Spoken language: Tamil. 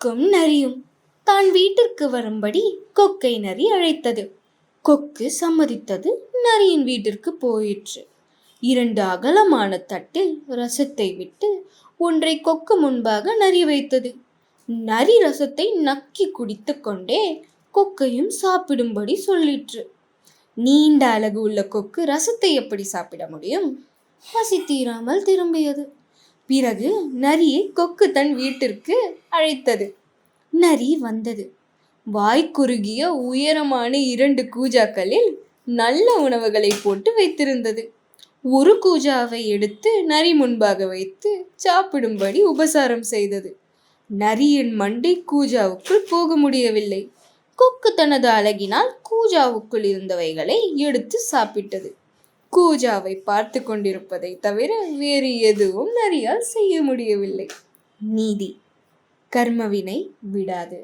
கொக்கும் நரியும் தான் வீட்டிற்கு வரும்படி கொக்கை நரி அழைத்தது. கொக்கு சம்மதித்தது. நரியின் வீட்டிற்கு போயிற்று. 2 அகலமான தட்டில் ரசத்தை விட்டு ஒன்றை கொக்கு முன்பாக நரி வைத்தது. நரி ரசத்தை நக்கி குடித்து கொண்டே கொக்கையும் சாப்பிடும்படி சொல்லிற்று. நீண்ட அலகு உள்ள கொக்கு ரசத்தை எப்படி சாப்பிட முடியும்? பசி தீராமல் திரும்பியது. பிறகு நரியை கொக்கு தன் வீட்டிற்கு அழைத்தது. நரி வந்தது. வாய்க்குறுகிய உயரமான 2 கூஜாக்களில் நல்ல உணவுகளை போட்டு வைத்திருந்தது. ஒரு கூஜாவை எடுத்து நரி முன்பாக வைத்து சாப்பிடும்படி உபசாரம் செய்தது. நரியின் மண்டை கூஜாவுக்குள் போக முடியவில்லை. கொக்கு தனது அழகினால் கூஜாவுக்குள் இருந்தவைகளை எடுத்து சாப்பிட்டது. கூஜாவை பார்த்து கொண்டிருப்பதை தவிர வேறு எதுவும் நரியால் செய்ய முடியவில்லை. நீதி: கர்மவினை விடாது.